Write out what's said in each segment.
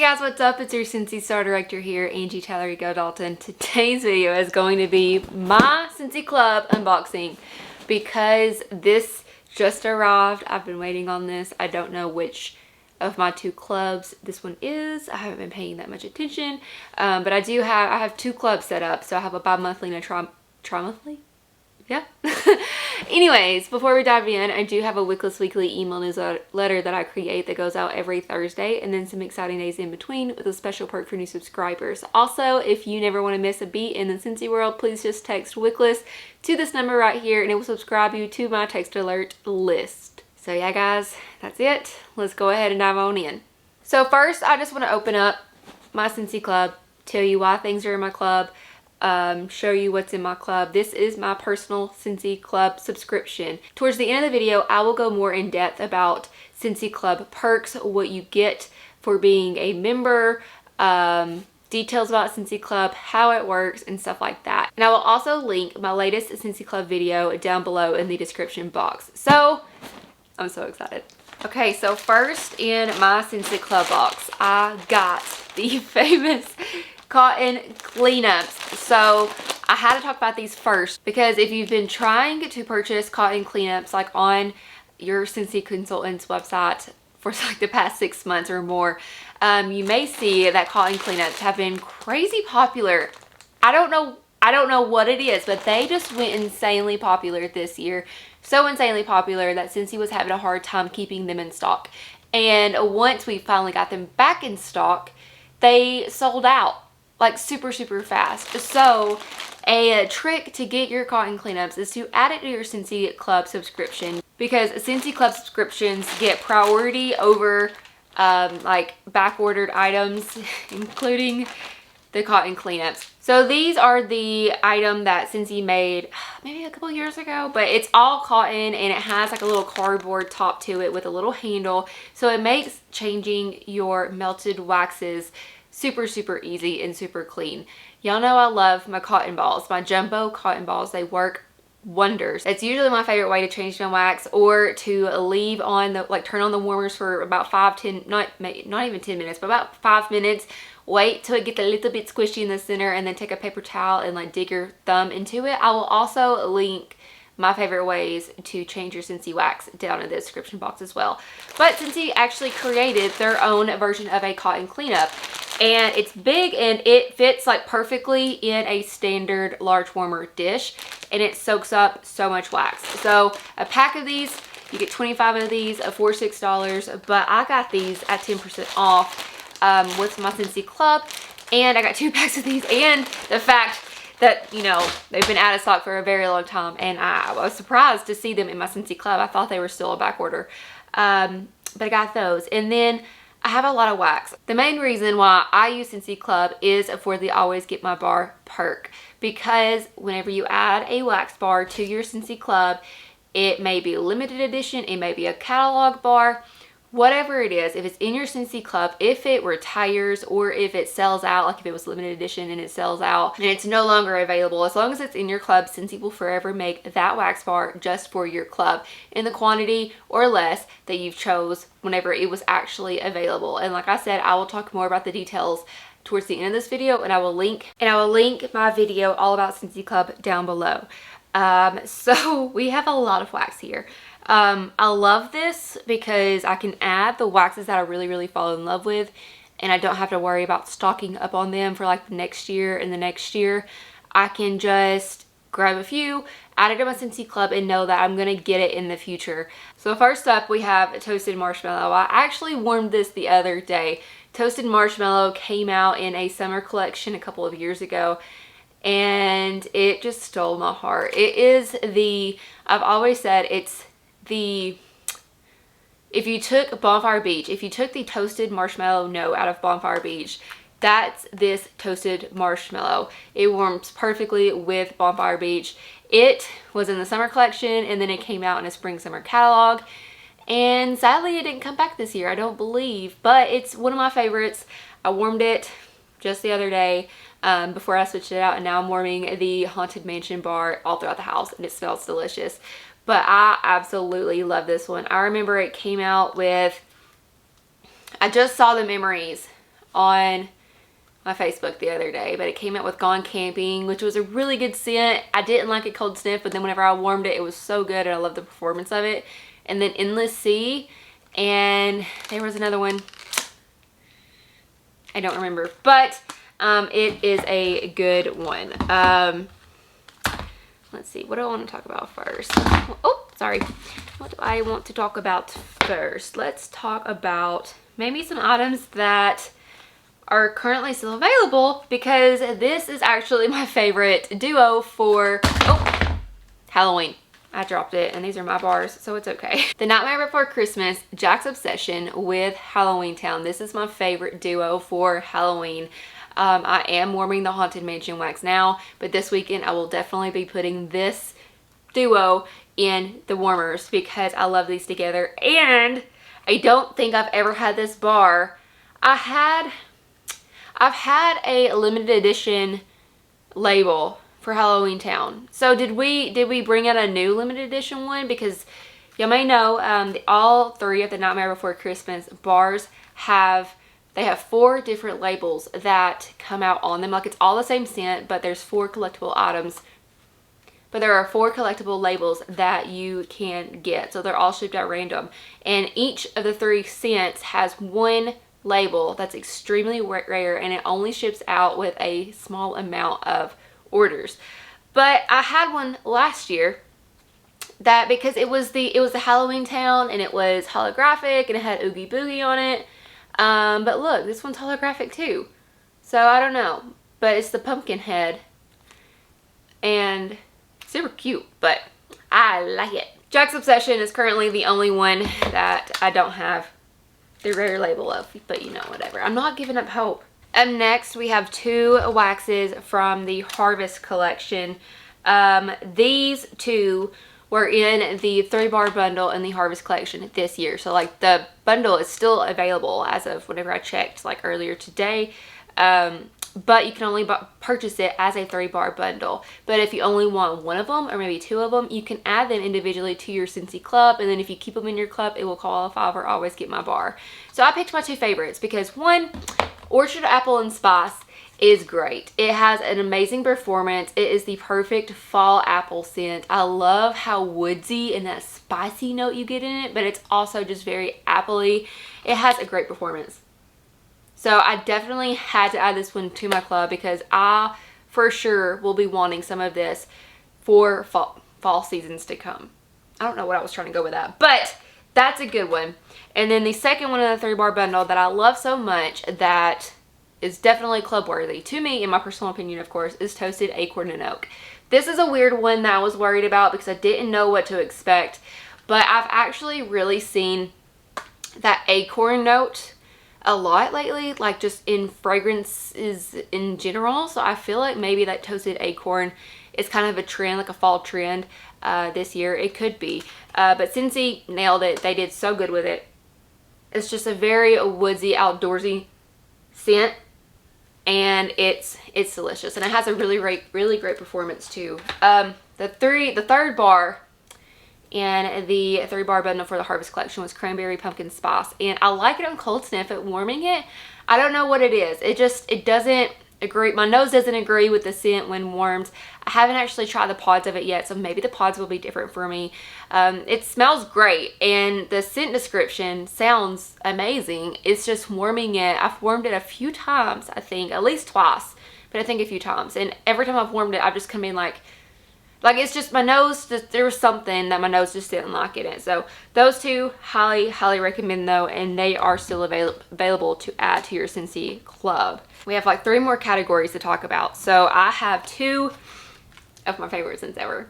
guys, what's up? It's your Scentsy Star Director here, Angie Dalton. Today's video is going to be my Scentsy Club unboxing because this just arrived. I've been waiting on this. I don't know which of my two clubs this one is. I haven't been paying that much attention, but I have two clubs set up. So I have a bi-monthly and a tri-monthly. Yeah. Anyways, before we dive in, I do have a Wickless weekly email newsletter that I create that goes out every Thursday, and then some exciting days in between with a special perk for new subscribers. Also, if you never want to miss a beat in the Scentsy world, please just text Wickless to this number right here and it will subscribe you to my text alert list. So yeah guys, that's it. Let's go ahead and dive on in. So first, I just want to open up my Scentsy Club, tell you why things are in my club, show you what's in my club. This is my personal Scentsy Club subscription. Towards the end of the video, I will go more in depth about Scentsy Club perks, what you get for being a member, details about Scentsy Club, how it works, and stuff like that. And I will also link my latest Scentsy Club video down below in the description box. So, I'm so excited. Okay, so first in my Scentsy Club box, I got the famous cotton cleanups. So I had to talk about these first because if you've been trying to purchase cotton cleanups like on your Scentsy consultant's website for like the past 6 months or more, you may see that cotton cleanups have been crazy popular. I don't know what it is, but they just went insanely popular this year. So insanely popular that Scentsy was having a hard time keeping them in stock. And once we finally got them back in stock, they sold out like super fast. So a trick to get your cotton cleanups is to add it to your Scentsy Club subscription, because Scentsy Club subscriptions get priority over like back ordered items, including the cotton cleanups. So these are the item that Scentsy made maybe a couple years ago, but it's all cotton and it has like a little cardboard top to it with a little handle. So it makes changing your melted waxes super easy and super clean. Y'all know I love my cotton balls, my jumbo cotton balls. They work wonders. It's usually my favorite way to change my wax, or to leave on the, like turn on the warmers for about 5-10, not even 10 minutes, but about 5 minutes. Wait till it gets a little bit squishy in the center and then take a paper towel and like dig your thumb into it. I will also link my favorite ways to change your Scentsy wax down in the description box as well. But Scentsy actually created their own version of a cotton cleanup, and it's big and it fits like perfectly in a standard large warmer dish, and it soaks up so much wax. So a pack of these, you get 25 of these for $6, but I got these at 10% off with my Scentsy Club, and I got 2 packs of these, and the fact that, you know, they've been out of stock for a very long time, and I was surprised to see them in my Scentsy Club. I thought they were still a back order, but I got those. And then I have a lot of wax. The main reason why I use Scentsy Club is for the Always Get My Bar perk, because whenever you add a wax bar to your Scentsy Club, it may be a limited edition, it may be a catalog bar, whatever it is. If it's in your Scentsy Club, if it retires or if it sells out, like if it was limited edition and it sells out and it's no longer available, as long as it's in your club, Scentsy will forever make that wax bar just for your club in the quantity or less that you've chose whenever it was actually available. And like I said, I will talk more about the details towards the end of this video, and I will link my video all about Scentsy Club down below. So we have a lot of wax here. I love this because I can add the waxes that I really fall in love with, and I don't have to worry about stocking up on them for like the next year and the next year. I can just grab a few, add it to my Scentsy Club, and know that I'm gonna get it in the future. So first up, we have Toasted Marshmallow. I actually warmed this the other day. Toasted Marshmallow came out in a summer collection a couple of years ago, and it just stole my heart. It is I've always said it's if you took Bonfire Beach, if you took the Toasted Marshmallow note out of Bonfire Beach, that's this Toasted Marshmallow. It warms perfectly with Bonfire Beach. It was in the summer collection, and then it came out in a spring summer catalog, and sadly it didn't come back this year, I don't believe, but it's one of my favorites. I warmed it just the other day before I switched it out, and now I'm warming the Haunted Mansion bar all throughout the house, and it smells delicious. But I absolutely love this one. I remember it came out with, I just saw the memories on my Facebook the other day, but it came out with Gone Camping, which was a really good scent. I didn't like it cold sniff, but then whenever I warmed it, it was so good, and I love the performance of it. And then Endless Sea, and there was another one. I don't remember, but it is a good one. Let's see, what do I want to talk about first? Oh, sorry. What do I want to talk about first? Let's talk about maybe some items that are currently still available, because this is actually my favorite duo for Halloween. I dropped it, and these are my bars, so it's okay. The Nightmare Before Christmas, Jack's Obsession with Halloween Town. This is my favorite duo for Halloween. I am warming the Haunted Mansion wax now, but this weekend I will definitely be putting this duo in the warmers because I love these together. And I don't think I've ever had this bar. I've had a limited edition label for Halloween Town. So did we bring out a new limited edition one? Because you may know all three of the Nightmare Before Christmas bars have 4 different labels that come out on them. Like, it's all the same scent, but there's 4 collectible items. But there are 4 collectible labels that you can get. So they're all shipped out random. And each of the 3 scents has 1 label that's extremely rare, and it only ships out with a small amount of orders. But I had one last year that, because it was the Halloween Town, and it was holographic, and it had Oogie Boogie on it. But look, this one's holographic too. So I don't know, but it's the pumpkin head, and super cute, but I like it. Jack's Obsession is currently the only one that I don't have the rare label of, but you know, whatever. I'm not giving up hope. Up next, we have 2 waxes from the Harvest collection. These 2 were in the 3-bar bundle in the Harvest collection this year. So like, the bundle is still available as of whenever I checked, like earlier today. But you can only purchase it as a 3-bar bundle. But if you only want one of them, or maybe 2 of them, you can add them individually to your Scentsy Club. And then if you keep them in your club, it will qualify for Always Get My Bar. So I picked my 2 favorites because, one, Orchard Apple and Spice is great. It has an amazing performance. It is the perfect fall apple scent. I love how woodsy and that spicy note you get in it, but it's also just very appley. It has a great performance. So I definitely had to add this one to my club because I for sure will be wanting some of this for fall seasons to come. I don't know what I was trying to go with that, but that's a good one. And then the second one in the 3-bar bundle that I love so much, that is definitely club worthy to me, in my personal opinion, of course, is Toasted Acorn and Oak. This is a weird one that I was worried about because I didn't know what to expect, but I've actually really seen that acorn note a lot lately, like just in fragrances in general. So I feel like maybe that Toasted Acorn is kind of a trend, like a fall trend this year. It could be, but Scentsy nailed it. They did so good with it. It's just a very woodsy, outdoorsy scent, and it's delicious, and it has a really great performance too. The 3rd bar in the 3-bar bundle for the Harvest collection was Cranberry Pumpkin Spice, and I like it on cold sniff. At warming it, I don't know what it is. It doesn't agree. My nose doesn't agree with the scent when warmed. I haven't actually tried the pods of it yet, so maybe the pods will be different for me. It smells great, and the scent description sounds amazing. It's just warming it. I've warmed it a few times, I think, at least twice, but I think a few times. And every time I've warmed it, I've just come in like it's just my nose, there was something that my nose just didn't like in it. So those 2, highly recommend though, and they are still available to add to your Scentsy Club. We have like 3 more categories to talk about. So I have 2 of my favorite scents ever.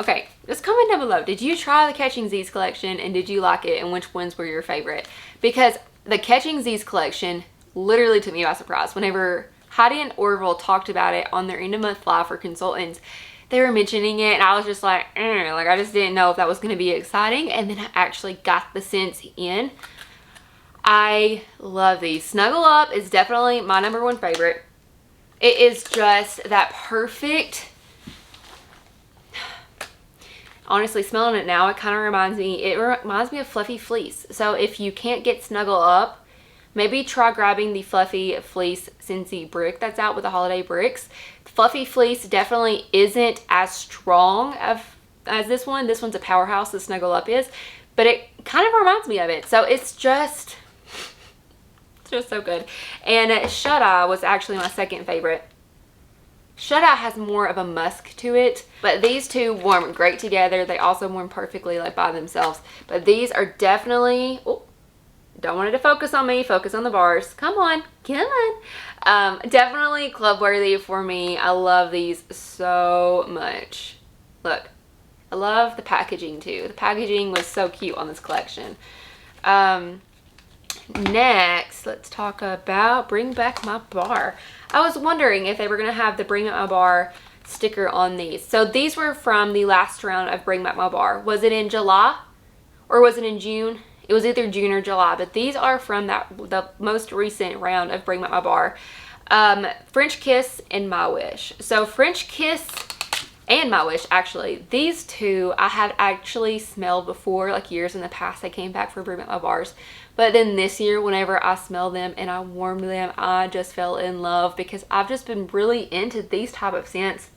Okay, just comment down below. Did you try the Catching Z's collection, and did you like it, and which ones were your favorite? Because the Catching Z's collection literally took me by surprise. Whenever Heidi and Orville talked about it on their end of month live for consultants, they were mentioning it, and I was just like, like I just didn't know if that was going to be exciting. And then I actually got the scents in. I love these. Snuggle Up is definitely my #1 favorite. It is just that perfect. Honestly, smelling it now, it kind of reminds me of Fluffy Fleece. So if you can't get Snuggle Up, maybe try grabbing the Fluffy Fleece Scentsy brick that's out with the holiday bricks. Fluffy Fleece definitely isn't as strong as this one. This one's a powerhouse, the Snuggle Up is, but it kind of reminds me of it. So it's just so good. And Shut Eye was actually my second favorite. Shut Eye has more of a musk to it, but these two warm great together. They also warm perfectly like by themselves, but these are definitely, oh, don't want it to focus on me, focus on the bars. Come on. Definitely club worthy for me. I love these so much. Look, I love the packaging too. The packaging was so cute on this collection. Next, let's talk about Bring Back My Bar. I was wondering if they were going to have the Bring Back My Bar sticker on these. So these were from the last round of Bring Back My Bar. Was it in July or was it in June? It was either June or July, but these are from the most recent round of Bring Back My Bar. French Kiss and My Wish. So French Kiss and My Wish, actually, these two I had actually smelled before, like years in the past. I came back for Bring Back My Bars, but then this year, whenever I smelled them and I warmed them, I just fell in love because I've just been really into these type of scents.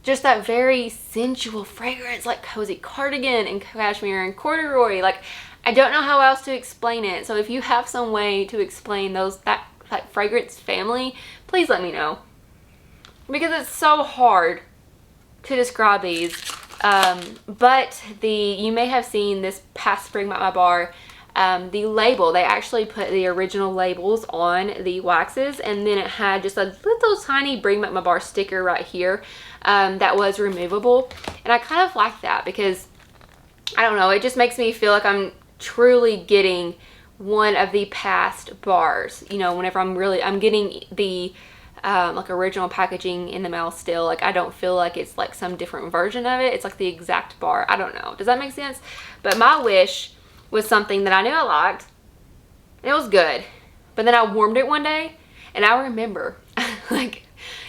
Just that very sensual fragrance, like cozy cardigan and cashmere and corduroy. Like, I don't know how else to explain it. So if you have some way to explain that fragrance family, please let me know, because it's so hard to describe these. But you may have seen this past Bring Back My Bar, the label, they actually put the original labels on the waxes, and then it had just a little tiny Bring Back My Bar sticker right here that was removable. And I kind of like that because, I don't know, it just makes me feel like I'm truly getting one of the past bars. You know, whenever I'm getting the like original packaging in the mail still. Like, I don't feel like it's like some different version of it. It's like the exact bar. I don't know. Does that make sense? But My Wish was something that I knew I liked. And it was good. But then I warmed it one day and I remember like,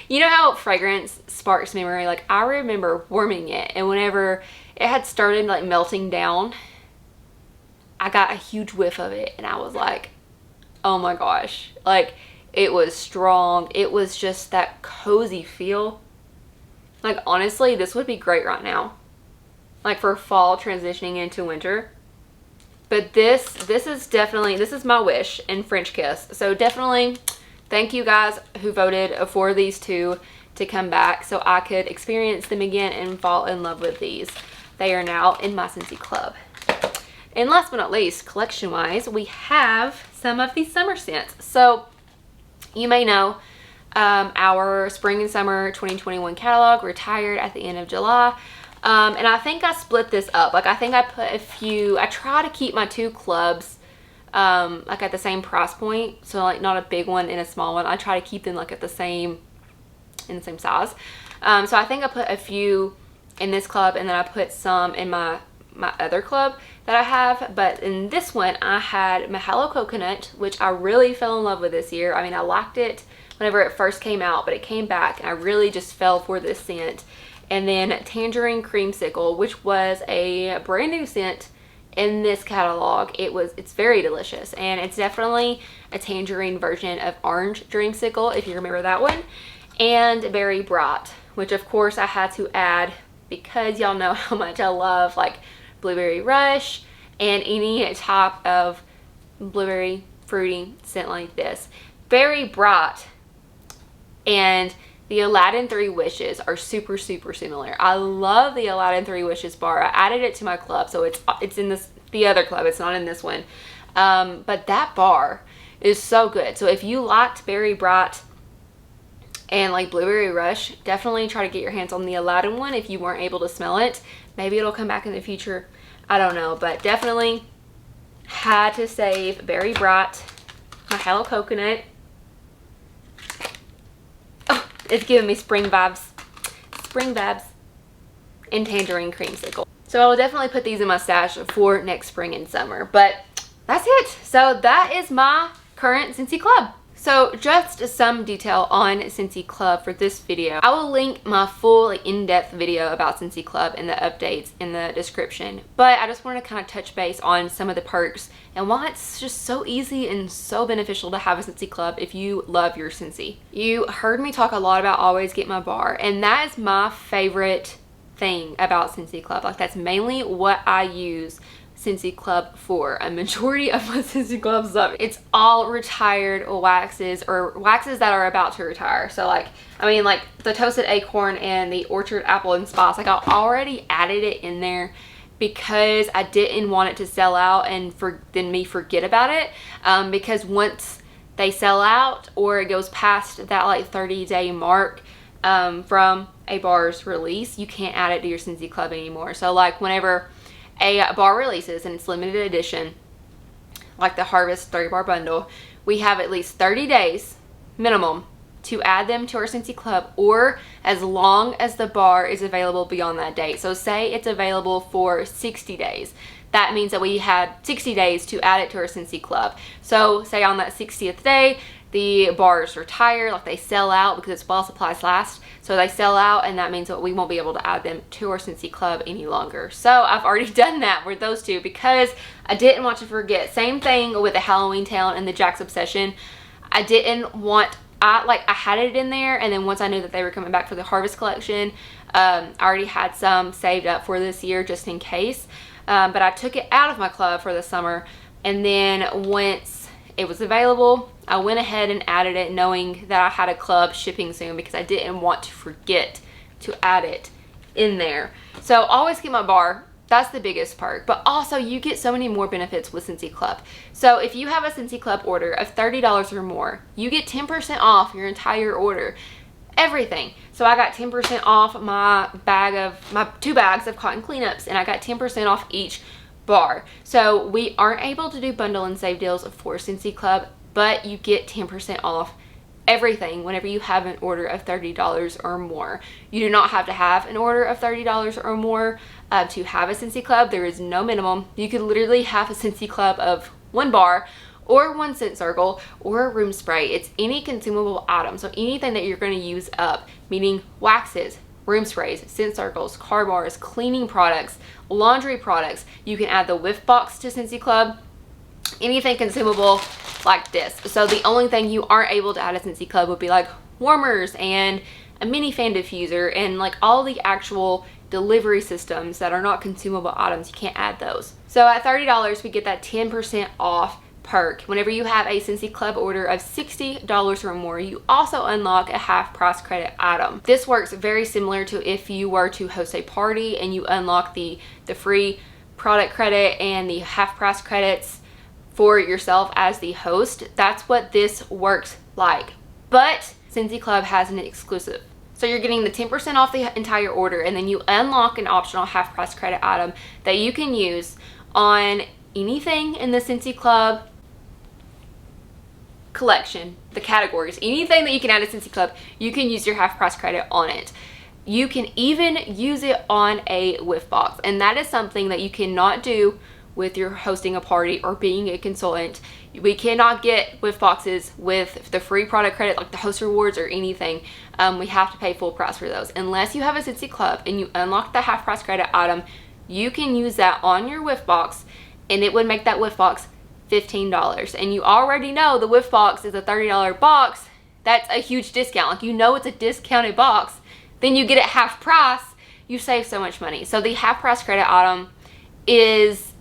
you know how fragrance sparks memory? Like, I remember warming it, and whenever it had started like melting down, I got a huge whiff of it and I was like, oh my gosh. Like, it was strong. It was just that cozy feel. Like, honestly, this would be great right now. Like, for fall transitioning into winter. But this is My Wish and French Kiss. So definitely thank you guys who voted for these two to come back so I could experience them again and fall in love with these. They are now in my Scentsy Club. And last but not least, collection-wise, we have some of these summer scents. So you may know our spring and summer 2021 catalog retired at the end of July. And I think I split this up. Like, I think I put I try to keep my two clubs like at the same price point. So like not a big one and a small one. I try to keep them like in the same size. So I think I put a few in this club, and then I put some in my other club that I have. But in this one, I had Mahalo Coconut, which I really fell in love with this year. I mean, I liked it whenever it first came out, but it came back and I really just fell for this scent. And then Tangerine Creamsicle, which was a brand new scent in this catalog. It's very delicious, and it's definitely a tangerine version of Orange Dreamsicle, if you remember that one. And Berry Bright, which of course I had to add because y'all know how much I love like Blueberry Rush and any type of blueberry fruity scent like this. Berry Bright and the Aladdin 3 Wishes are super similar. I love the Aladdin 3 Wishes bar. I added it to my club, so it's in the other club. It's not in this one. But that bar is so good. So if you liked Berry Bright and like Blueberry Rush, definitely try to get your hands on the Aladdin one if you weren't able to smell it. Maybe it'll come back in the future. I don't know, but definitely had to save Berry Bright, Mahalo Coconut. It's giving me spring vibes, and Tangerine Creamsicle. So I will definitely put these in my stash for next spring and summer. But that's it. So that is my current Scentsy Club. So just some detail on Scentsy Club for this video. I will link my full in-depth video about Scentsy Club and the updates in the description. But I just want to kind of touch base on some of the perks and why it's just so easy and so beneficial to have a Scentsy Club if you love your Scentsy. You heard me talk a lot about always get my bar, and that is my favorite thing about Scentsy Club. Like, that's mainly what I use Scentsy Club for. A majority of my Scentsy Club stuff, it's all retired waxes or waxes that are about to retire. So like, I mean, like the toasted acorn and the orchard apple and spice, like I already added it in there because I didn't want it to sell out and then me forget about it, because once they sell out or it goes past that like 30-day mark from a bar's release, you can't add it to your Scentsy Club anymore. So like whenever a bar releases and it's limited edition, like the Harvest 30 bar bundle, we have at least 30 days minimum to add them to our Scentsy Club, or as long as the bar is available beyond that date. So say it's available for 60 days. That means that we had 60 days to add it to our Scentsy Club. So say on that 60th day, the bars retire, like they sell out because it's while supplies last. So they sell out, and that means that we won't be able to add them to our Scentsy Club any longer. So I've already done that with those two because I didn't want to forget. Same thing with the Halloween Town and the Jack's Obsession. I didn't want, I had it in there, and then once I knew that they were coming back for the Harvest collection, I already had some saved up for this year just in case. But I took it out of my club for the summer, and then once it was available, I went ahead and added it knowing that I had a club shipping soon because I didn't want to forget to add it in there. So always get my bar. That's the biggest perk. But also you get so many more benefits with Scentsy Club. So if you have a Scentsy Club order of $30 or more, you get 10% off your entire order. Everything. So I got 10% off my 2 bags of cotton cleanups, and I got 10% off each bar. So we aren't able to do bundle and save deals for Scentsy Club, but you get 10% off everything whenever you have an order of $30 or more. You do not have to have an order of $30 or more to have a Scentsy Club. There is no minimum. You could literally have a Scentsy Club of 1 bar or 1 scent circle or a room spray. It's any consumable item. So anything that you're going to use up, meaning waxes, room sprays, scent circles, car bars, cleaning products, laundry products. You can add the whiff box to Scentsy Club. Anything consumable like this. So the only thing you aren't able to add to Scentsy Club would be like warmers and a mini fan diffuser and like all the actual delivery systems that are not consumable items. You can't add those. So at $30 we get that 10% off perk. Whenever you have a Scentsy Club order of $60 or more, you also unlock a half price credit item. This works very similar to if you were to host a party and you unlock the free product credit and the half price credits for yourself as the host. That's what this works like. But Scentsy Club has an exclusive. So you're getting the 10% off the entire order, and then you unlock an optional half price credit item that you can use on anything in the Scentsy Club collection, the categories, anything that you can add to Scentsy Club, you can use your half price credit on it. You can even use it on a whiff box, and that is something that you cannot do with your hosting a party or being a consultant. We cannot get whiff boxes with the free product credit like the host rewards or anything. We have to pay full price for those. Unless you have a Scentsy Club and you unlock the half price credit item, you can use that on your whiff box, and it would make that whiff box $15. And you already know the whiff box is a $30 box. That's a huge discount. Like, you know it's a discounted box. Then you get it half price. You save so much money. So the half price credit item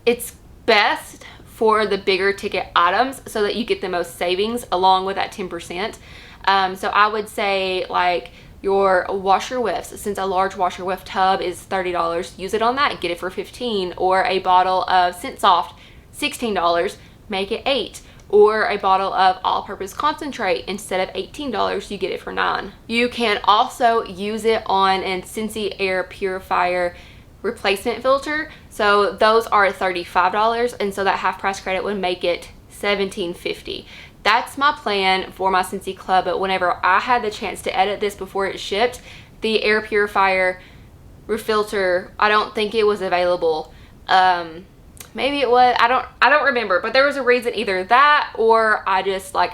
it's best for the bigger ticket items so that you get the most savings along with that 10%. So I would say like your washer whiffs, since a large washer whiff tub is $30, use it on that, get it for $15. Or a bottle of Scent Soft, $16, make it $8. Or a bottle of all-purpose concentrate, instead of $18, you get it for $9. You can also use it on a Scentsy air purifier replacement filter. So those are $35, and so that half price credit would make it $17.50. That's my plan for my Scentsy Club. But whenever I had the chance to edit this before it shipped, the air purifier refilter, I don't think it was available. Maybe it was, I don't remember, but there was a reason, either that or I just like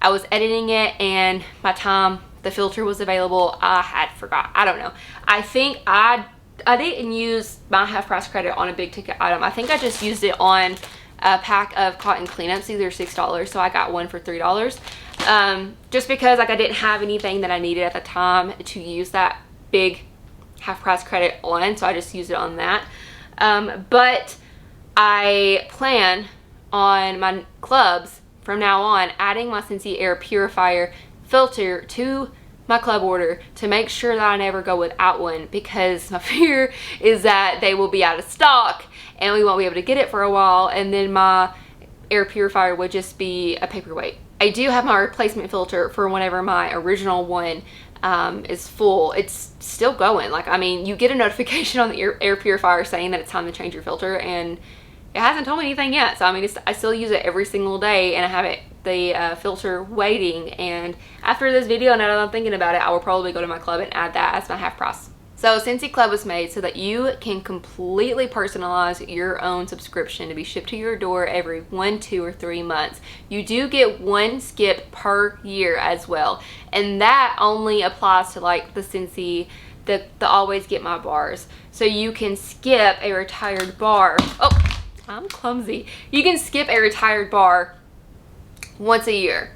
I was editing it and by the time the filter was available, I had forgot. I don't know. I think I didn't use my half price credit on a big ticket item. I think I just used it on a pack of cotton cleanups. These are $6, so I got one for $3. Just because like I didn't have anything that I needed at the time to use that big half price credit on, so I just used it on that. But I plan on my clubs from now on adding my Scentsy air purifier filter to my club order to make sure that I never go without one, because my fear is that they will be out of stock and we won't be able to get it for a while, and then my air purifier would just be a paperweight. I do have my replacement filter for whenever my original one is full. It's still going. Like, I mean, you get a notification on the air purifier saying that it's time to change your filter, and it hasn't told me anything yet. So I mean, I still use it every single day, and I have the filter waiting. And after this video, now that I'm thinking about it, I will probably go to my club and add that as my half price. So Scentsy Club was made so that you can completely personalize your own subscription to be shipped to your door every 1, 2, or 3 months. You do get one skip per year as well, and that only applies to like the Scentsy, the Always Get My bars. So you can skip a retired bar. Oh, I'm clumsy. You can skip a retired bar once a year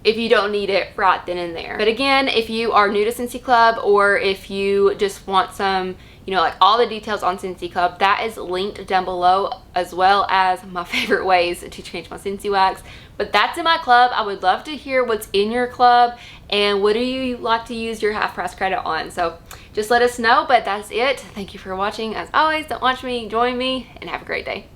if you don't need it right then and there. But again, if you are new to Scentsy Club, or if you just want some, you know, like all the details on Scentsy Club, that is linked down below, as well as my favorite ways to change my Scentsy wax. But that's in my club. I would love to hear what's in your club and what do you like to use your half price credit on. So just let us know. But that's it. Thank you for watching. As always, don't watch me, join me, and have a great day.